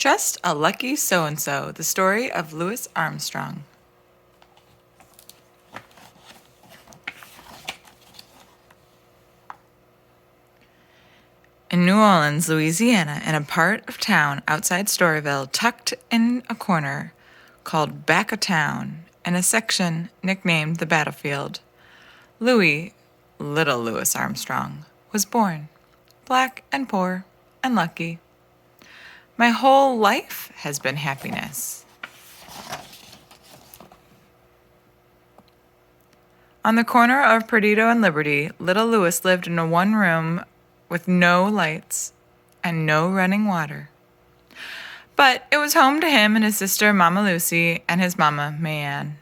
Just a Lucky So-and-so, the story of Louis Armstrong. In New Orleans, Louisiana, in a part of town outside Storyville, tucked in a corner called Back of Town, in a section nicknamed the Battlefield, Louis, little Louis Armstrong, was born, black and poor and lucky. My whole life has been happiness. On the corner of Perdido and Liberty, little Louis lived in a one-room with no lights and no running water. But it was home to him and his sister, Mama Lucy, and his mama, Mayanne.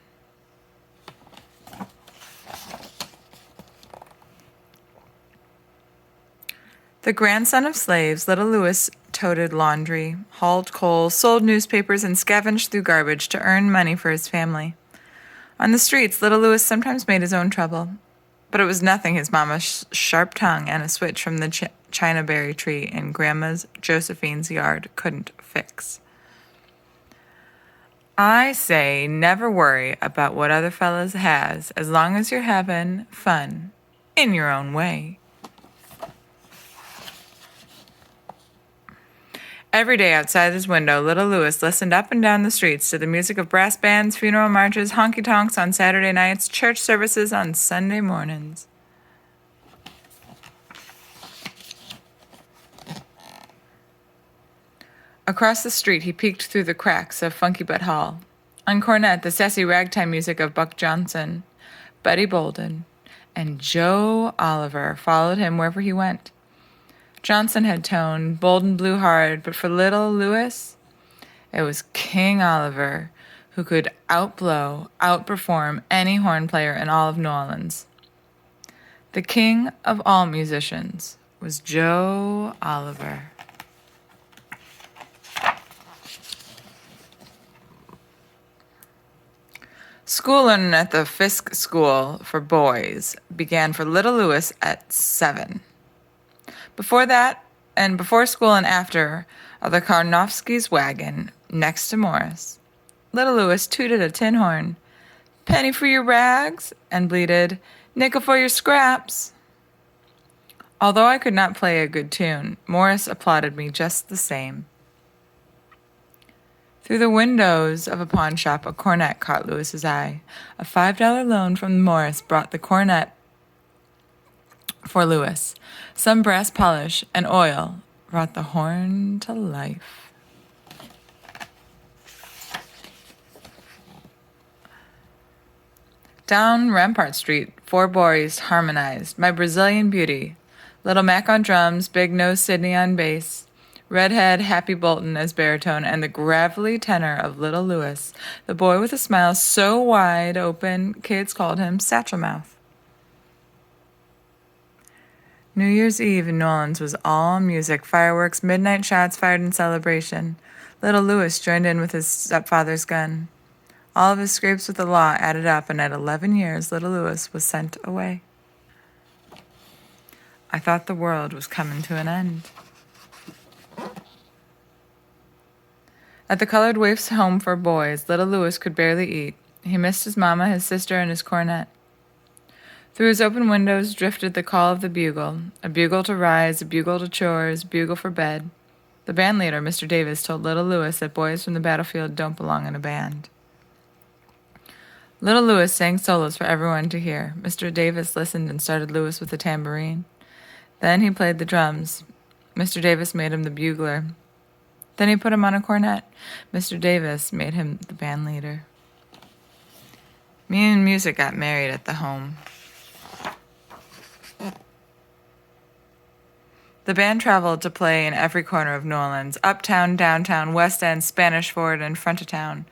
The grandson of slaves, little Louis toted laundry, hauled coal, sold newspapers, and scavenged through garbage to earn money for his family. On the streets, little Louis sometimes made his own trouble, but it was nothing his mama's sharp tongue and a switch from the China berry tree in Grandma's Josephine's yard couldn't fix. I say never worry about what other fellas has as long as you're having fun in your own way. Every day outside his window, little Louis listened up and down the streets to the music of brass bands, funeral marches, honky-tonks on Saturday nights, church services on Sunday mornings. Across the street, he peeked through the cracks of Funky Butt Hall. On cornet, the sassy ragtime music of Buck Johnson, Buddy Bolden, and Joe Oliver followed him wherever he went. Johnson had tone, Bolden blew hard, but for little Louis, it was King Oliver who could outperform any horn player in all of New Orleans. The king of all musicians was Joe Oliver. School learning at the Fisk School for Boys began for little Louis at 7. Before that, and before school and after, of the Karnofsky's wagon next to Morris, little Louis tooted a tin horn, penny for your rags, and bleated, nickel for your scraps. Although I could not play a good tune, Morris applauded me just the same. Through the windows of a pawn shop, a cornet caught Louis's eye. A $5 loan from Morris brought the cornet for Louis. Some brass polish and oil brought the horn to life. Down Rampart Street, 4 boys harmonized, My Brazilian Beauty, Little Mac on drums, Big Nose Sidney on bass, Redhead Happy Bolton as baritone, and the gravelly tenor of little Louis, the boy with a smile so wide open kids called him Satchel Mouth. New Year's Eve in New Orleans was all music, fireworks, midnight shots fired in celebration. Little Louis joined in with his stepfather's gun. All of his scrapes with the law added up, and at 11 years, little Louis was sent away. I thought the world was coming to an end. At the Colored Waif's home for boys, little Louis could barely eat. He missed his mama, his sister, and his cornet. Through his open windows drifted the call of the bugle, a bugle to rise, a bugle to chores, bugle for bed. The band leader, Mr. Davis, told little Louis that boys from the battlefield don't belong in a band. Little Louis sang solos for everyone to hear. Mr. Davis listened and started Louis with the tambourine. Then he played the drums. Mr. Davis made him the bugler. Then he put him on a cornet. Mr. Davis made him the band leader. Me and music got married at the home. The band traveled to play in every corner of New Orleans, uptown, downtown, West End, Spanish Fort, and front of town.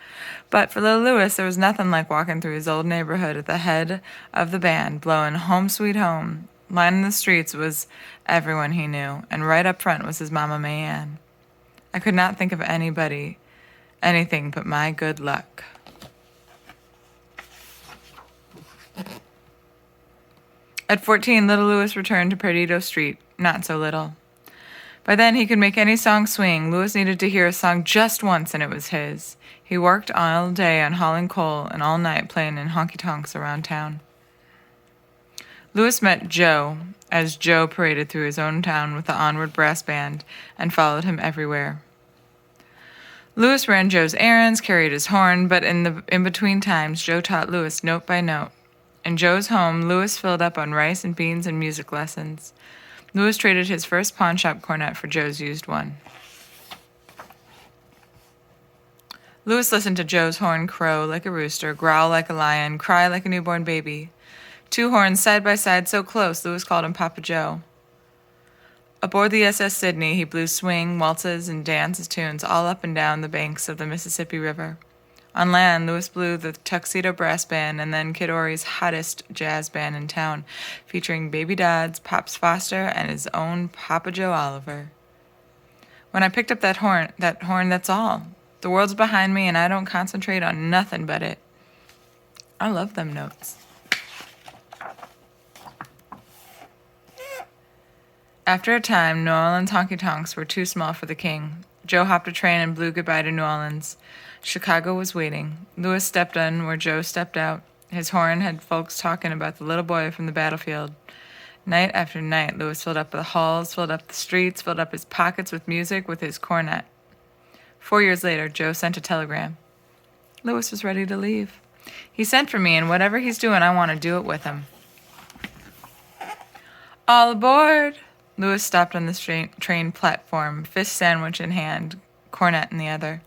But for little Louis, there was nothing like walking through his old neighborhood at the head of the band, blowing Home Sweet Home. Lining the streets was everyone he knew, and right up front was his mama Mayanne. I could not think of anything but my good luck. At 14, little Louis returned to Perdido Street, not so little. By then, he could make any song swing. Louis needed to hear a song just once, and it was his. He worked all day on hauling coal and all night playing in honky-tonks around town. Louis met Joe as Joe paraded through his own town with the Onward Brass Band and followed him everywhere. Louis ran Joe's errands, carried his horn, but in between times, Joe taught Louis note by note. In Joe's home, Louis filled up on rice and beans and music lessons. Louis traded his first pawnshop cornet for Joe's used one. Louis listened to Joe's horn crow like a rooster, growl like a lion, cry like a newborn baby. Two horns side by side so close, Louis called him Papa Joe. Aboard the SS Sydney, he blew swing, waltzes, and dance tunes all up and down the banks of the Mississippi River. On land, Louis blew the Tuxedo Brass Band and then Kid Ory's hottest jazz band in town, featuring Baby Dodds, Pops Foster, and his own Papa Joe Oliver. When I picked up that horn, that's all. The world's behind me, and I don't concentrate on nothing but it. I love them notes. After a time, New Orleans honky-tonks were too small for the king. Joe hopped a train and blew goodbye to New Orleans. Chicago was waiting. Louis stepped in where Joe stepped out. His horn had folks talking about the little boy from the battlefield. Night after night, Louis filled up the halls, filled up the streets, filled up his pockets with music with his cornet. 4 years later, Joe sent a telegram. Louis was ready to leave. He sent for me, and whatever he's doing, I want to do it with him. All aboard! Louis stopped on the train platform, fish sandwich in hand, cornet in the other.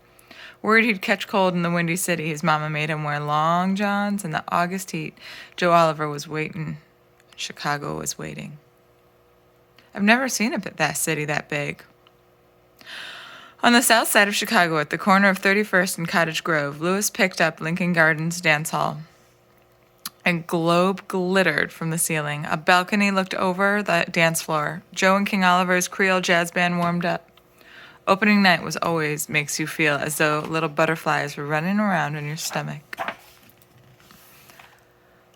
Worried he'd catch cold in the Windy City, his mama made him wear long johns in the August heat. Joe Oliver was waiting. Chicago was waiting. I've never seen that city that big. On the south side of Chicago, at the corner of 31st and Cottage Grove, Louis picked up Lincoln Gardens Dance Hall. A globe glittered from the ceiling. A balcony looked over the dance floor. Joe and King Oliver's Creole jazz band warmed up. Opening night always makes you feel as though little butterflies were running around in your stomach.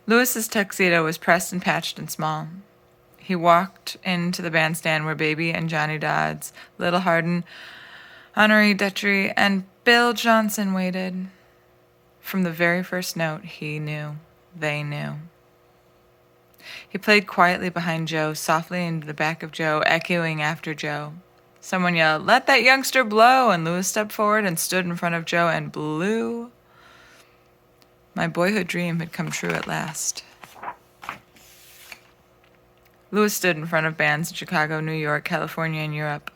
Louis's tuxedo was pressed and patched and small. He walked into the bandstand where Baby and Johnny Dodds, Little Hardin, Honoré Dutry, and Bill Johnson waited. From the very first note, he knew. They knew. He played quietly behind Joe, softly into the back of Joe, echoing after Joe. Someone yelled, "Let that youngster blow!" And Louis stepped forward and stood in front of Joe and blew. My boyhood dream had come true at last. Louis stood in front of bands in Chicago, New York, California, and Europe.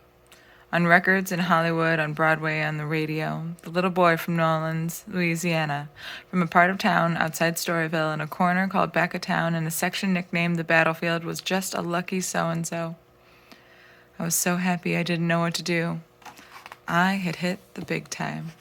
On records in Hollywood, on Broadway, on the radio. The little boy from New Orleans, Louisiana, from a part of town outside Storyville in a corner called Back of Town in a section nicknamed the Battlefield, was just a lucky so-and-so. I was so happy I didn't know what to do. I had hit the big time.